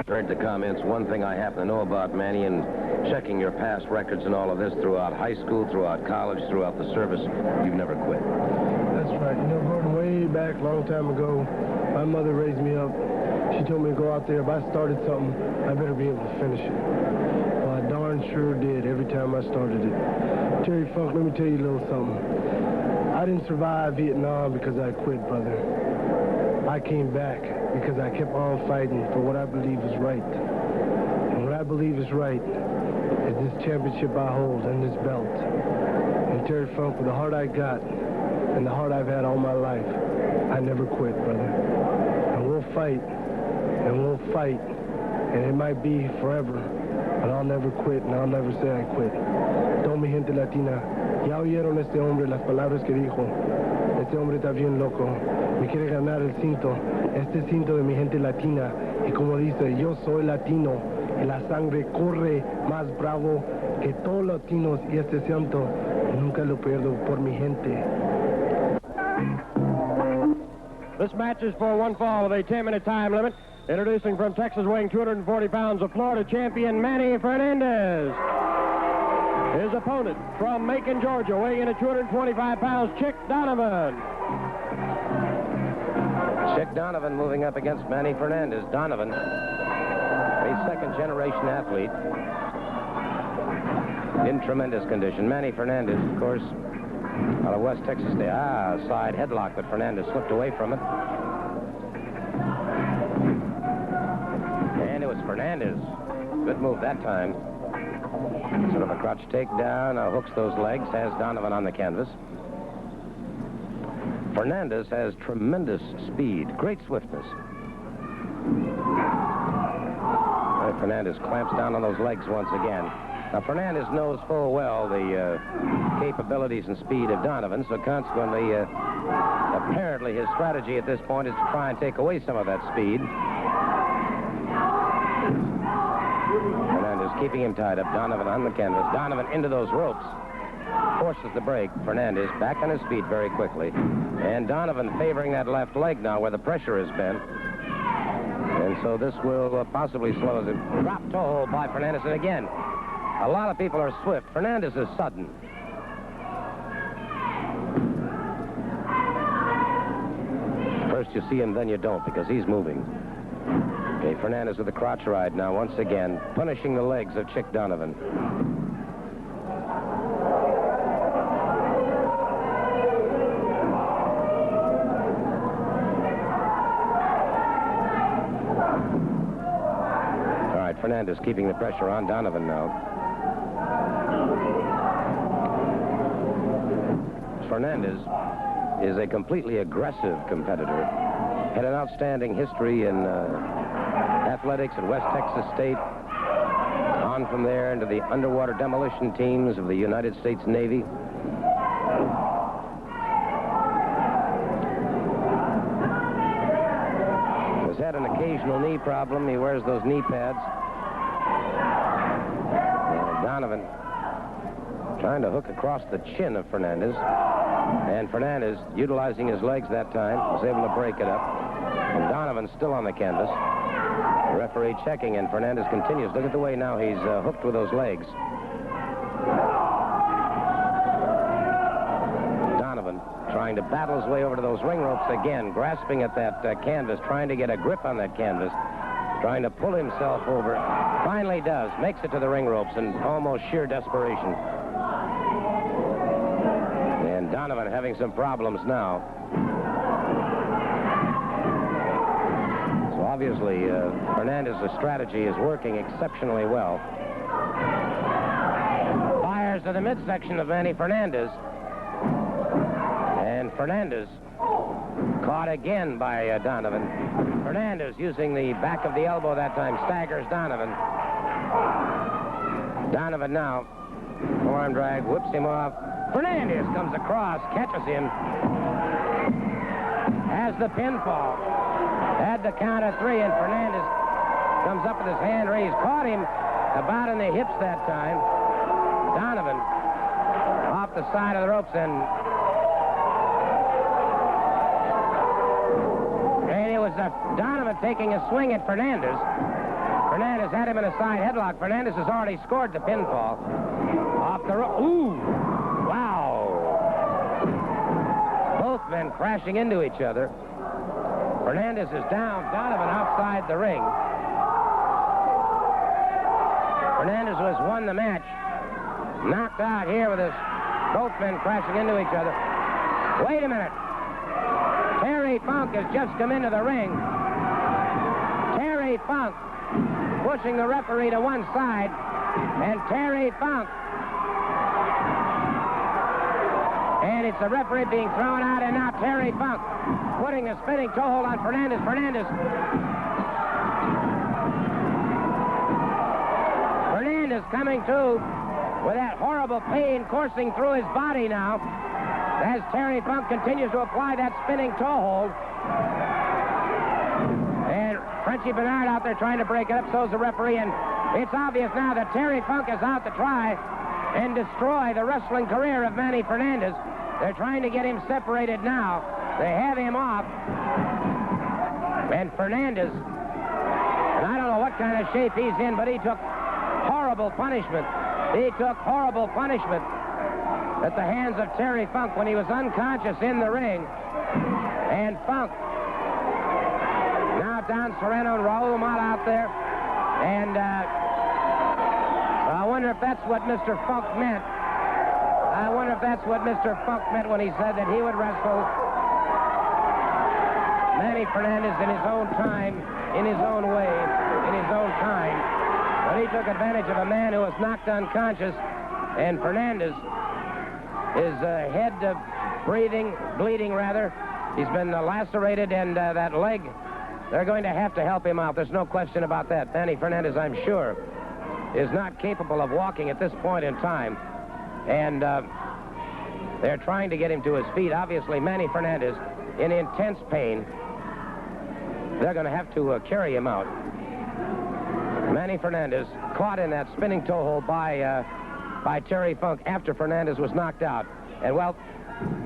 Heard the comments. One thing I happen to know about Manny, and checking your past records and all of this throughout high school, throughout college, throughout the service, you've never quit. That's right. You know, Gordon, way back a long time ago, my mother raised me up. She told me to go out there. If I started something, I better be able to finish it. Well, I darn sure did every time I started it. Terry Funk, let me tell you a little something. I didn't survive Vietnam because I quit, brother. I came back because I kept on fighting for what I believe is right. And what I believe is right is this championship I hold and this belt. And Terry Funk, with the heart I got and the heart I've had all my life, I never quit, brother. And we'll fight, and we'll fight, and it might be forever, but I'll never quit, and I'll never say I quit. Toda mi gente latina, ya oyeron este hombre las palabras que dijo. Este hombre está bien loco. Me quiere ganar el cinto. Este cinto de mi gente latina. Y como dice, yo soy latino. Y la sangre corre más bravo que todos los latinos. Y este cinto nunca lo pierdo por mi gente. This match is for one fall with a 10-minute time limit. Introducing from Texas, weighing 240 pounds, the Florida champion, Manny Fernandez. His opponent from Macon, Georgia, weighing in at 225 pounds, Chick Donovan. Chick Donovan moving up against Manny Fernandez. Donovan, a second-generation athlete in tremendous condition. Manny Fernandez, of course, out of West Texas State. Side headlock, but Fernandez slipped away from it. And it was Fernandez. Good move that time. Sort of a crotch takedown, hooks those legs, has Donovan on the canvas. Fernandez has tremendous speed, great swiftness. Fernandez clamps down on those legs once again. Now, Fernandez knows full well the capabilities and speed of Donovan, so consequently, apparently his strategy at this point is to try and take away some of that speed. Fernandez keeping him tied up. Donovan on the canvas. Donovan into those ropes. Forces the break. Fernandez back on his feet very quickly. And Donovan favoring that left leg now where the pressure has been. And so this will possibly slow as a drop toe hold by Fernandez. And again, a lot of people are swift. Fernandez is sudden. First you see him, then you don't, because he's moving. Okay, Fernandez with the crotch ride now once again, punishing the legs of Chick Donovan. All right, Fernandez keeping the pressure on Donovan now. Fernandez is a completely aggressive competitor. Had an outstanding history in athletics at West Texas State. On from there into the underwater demolition teams of the United States Navy. Has had an occasional knee problem. He wears those knee pads. Donovan trying to hook across the chin of Fernandez. And Fernandez, utilizing his legs that time, was able to break it up. And Donovan still on the canvas. The referee checking, and Fernandez continues. Look at the way now he's hooked with those legs. Donovan trying to battle his way over to those ring ropes again, grasping at that canvas, trying to get a grip on that canvas, trying to pull himself over. Finally does, makes it to the ring ropes in almost sheer desperation. And Donovan having some problems now. So obviously, Fernandez's strategy is working exceptionally well. Fires to the midsection of Manny Fernandez. And Fernandez caught again by Donovan. Fernandez using the back of the elbow that time, staggers Donovan. Donovan now, forearm drag, whips him off. Fernandez comes across, catches him. Has the pinfall. Had the count of three, and Fernandez comes up with his hand raised. Caught him about in the hips that time. Donovan off the side of the ropes, and it was Donovan taking a swing at Fernandez. Fernandez had him in a side headlock. Fernandez has already scored the pinfall. Off the rope. Ooh! Wow! Both men crashing into each other. Fernandez is down. Donovan outside the ring. Fernandez has won the match. Knocked out here with both men crashing into each other. Wait a minute. Terry Funk has just come into the ring. Terry Funk pushing the referee to one side. And Terry Funk. And it's the referee being thrown out, and now Terry Funk putting a spinning toe hold on Fernandez. Fernandez coming to with that horrible pain coursing through his body now as Terry Funk continues to apply that spinning toe hold. And Frenchie Bernard out there trying to break it up, so's the referee, and it's obvious now that Terry Funk is out to try and destroy the wrestling career of Manny Fernandez. They're trying to get him separated now. They have him off. And Fernandez, and I don't know what kind of shape he's in, but he took horrible punishment. He took horrible punishment at the hands of Terry Funk when he was unconscious in the ring. And Funk, now Don Serrano and Raul Mott out there. And I wonder if that's what Mr. Funk meant. I wonder if that's what Mr. Funk meant when he said that he would wrestle Manny Fernandez in his own time, in his own way, in his own time. But he took advantage of a man who was knocked unconscious, and Fernandez, his head bleeding rather. He's been lacerated, and that leg, they're going to have to help him out. There's no question about that. Manny Fernandez, I'm sure, is not capable of walking at this point in time. And they're trying to get him to his feet. Obviously, Manny Fernandez in intense pain. They're going to have to carry him out. Manny Fernandez caught in that spinning toe hold by Terry Funk after Fernandez was knocked out. And, well,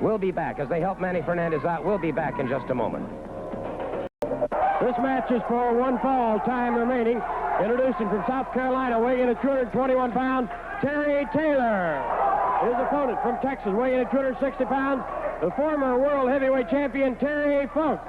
we'll be back. As they help Manny Fernandez out, we'll be back in just a moment. This match is for one fall, time remaining. Introducing from South Carolina, weighing in at 221 pounds, Terry Taylor. His opponent from Texas, weighing in at 260 pounds, the former world heavyweight champion, Terry Funk.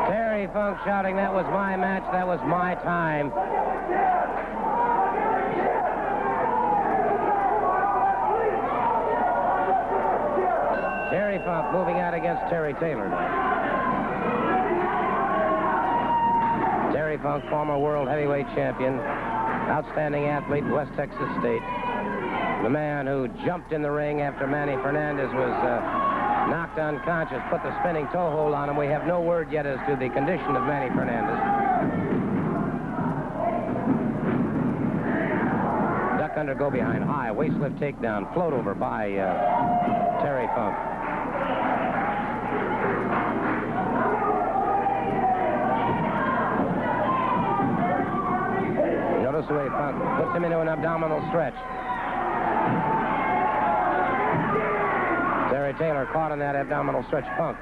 Terry Funk shouting, "That was my match, that was my time." Terry Funk moving out against Terry Taylor now. Terry Funk, former world heavyweight champion, outstanding athlete, West Texas State. The man who jumped in the ring after Manny Fernandez was knocked unconscious, put the spinning toe hold on him. We have no word yet as to the condition of Manny Fernandez. Duck under, go behind, high, waist lift takedown, float over by Terry Funk. Notice the way Funk puts him into an abdominal stretch. Terry Taylor caught in that abdominal stretch. Funk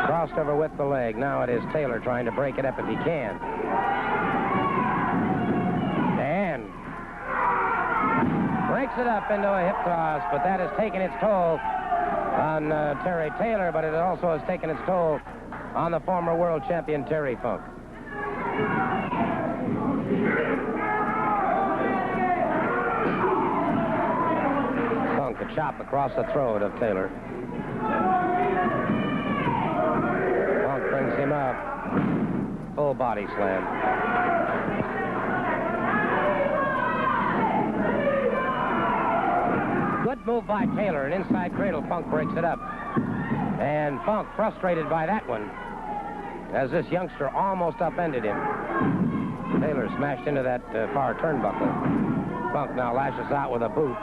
crossed over with the leg. Now it is Taylor trying to break it up if he can. And breaks it up into a hip toss, but that has taken its toll on Terry Taylor, but it also has taken its toll on the former world champion, Terry Funk. Funk, a chop across the throat of Taylor. Funk brings him up. Full body slam. Good move by Taylor. An inside cradle. Funk breaks it up. And Funk, frustrated by that one, as this youngster almost upended him. Taylor smashed into that far turnbuckle. Funk now lashes out with a boot.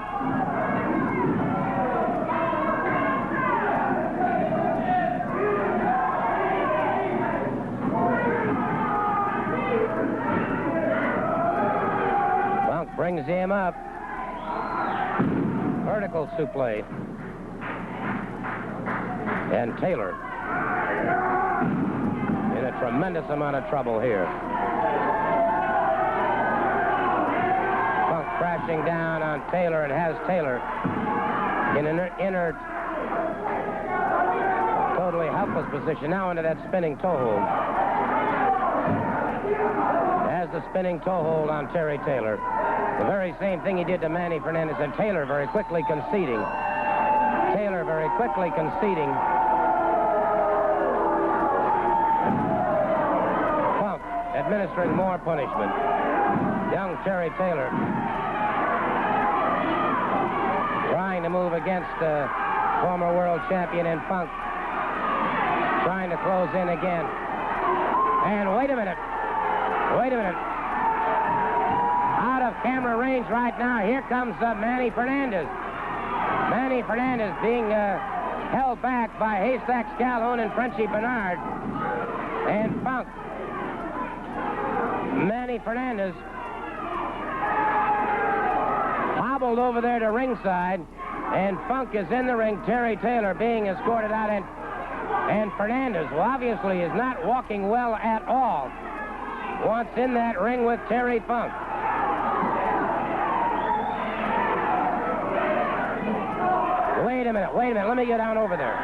Funk brings him up. Vertical suplex. And Taylor in a tremendous amount of trouble here. Funk crashing down on Taylor and has Taylor in an inert, totally helpless position. Now into that spinning toe hold. Has the spinning toe hold on Terry Taylor. The very same thing he did to Manny Fernandez, and Taylor very quickly conceding. Taylor very quickly conceding. Funk administering more punishment. Young Terry Taylor trying to move against former world champion, and Funk trying to close in again. And wait a minute. Out of camera range right now, here comes Manny Fernandez. Manny Fernandez being held back by Haystack Calhoun and Frenchie Bernard. And Funk. Manny Fernandez hobbled over there to ringside, and Funk is in the ring. Terry Taylor being escorted out, and Fernandez, who obviously is not walking well at all, wants in that ring with Terry Funk. Wait a minute. Let me get down over there.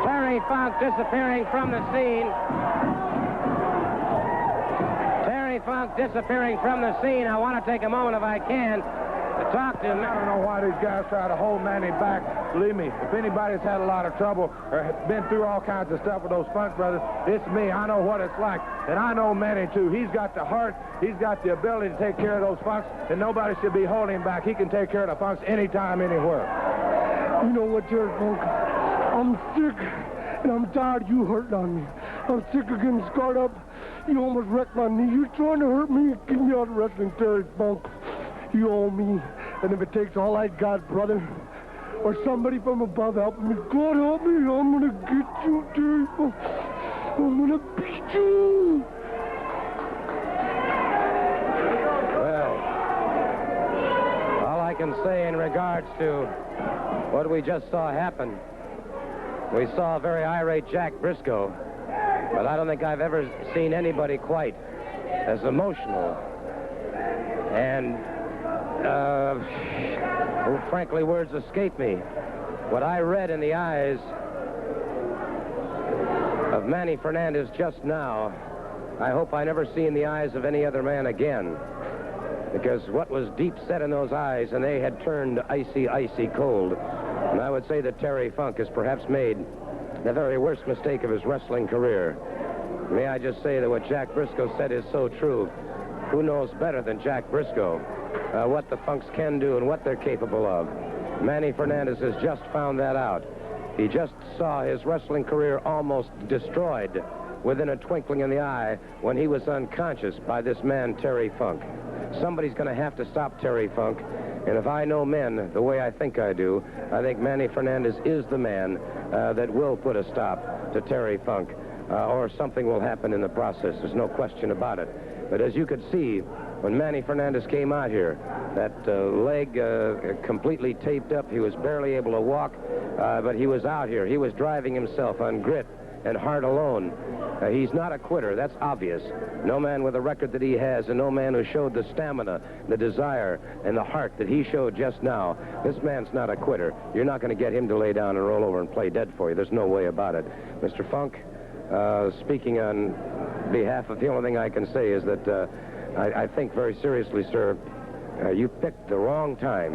Terry Funk disappearing from the scene. Funk disappearing from the scene. I want to take a moment, if I can, to talk to him. I don't know why these guys try to hold Manny back. Believe me, if anybody's had a lot of trouble or been through all kinds of stuff with those Funk brothers, it's me. I know what it's like. And I know Manny, too. He's got the heart. He's got the ability to take care of those Funks, and nobody should be holding him back. He can take care of the Funks anytime, anywhere. You know what, Jared Funk? I'm sick, and I'm tired of you hurting on me. I'm sick of getting scarred up. You almost wrecked my knee. You're trying to hurt me and keep me out of wrestling, Terry Funk. You owe me. And if it takes all I got, brother, or somebody from above helping me, God help me, I'm going to get you, Terry Funk. I'm going to beat you. Well, all I can say in regards to what we just saw happen, we saw a very irate Jack Briscoe. But I don't think I've ever seen anybody quite as emotional. And, frankly, words escape me. What I read in the eyes of Manny Fernandez just now, I hope I never see in the eyes of any other man again. Because what was deep set in those eyes, and they had turned icy, icy cold. And I would say that Terry Funk has perhaps made the very worst mistake of his wrestling career. May I just say that what Jack Briscoe said is so true. Who knows better than Jack Briscoe what the Funks can do and what they're capable of? Manny Fernandez has just found that out. He just saw his wrestling career almost destroyed within a twinkling in the eye when he was unconscious by this man, Terry Funk. Somebody's going to have to stop Terry Funk. And if I know men the way I think I do, I think Manny Fernandez is the man that will put a stop to Terry Funk. Or something will happen in the process. There's no question about it. But as you could see, when Manny Fernandez came out here, that leg completely taped up. He was barely able to walk, but he was out here. He was driving himself on grit and heart alone. He's not a quitter. That's obvious. No man with a record that he has, and no man who showed the stamina, the desire, and the heart that he showed just now. This man's not a quitter. You're not going to get him to lay down and roll over and play dead for you. There's no way about it. Mr. Funk, speaking on behalf of, the only thing I can say is that I think very seriously, sir, you picked the wrong time.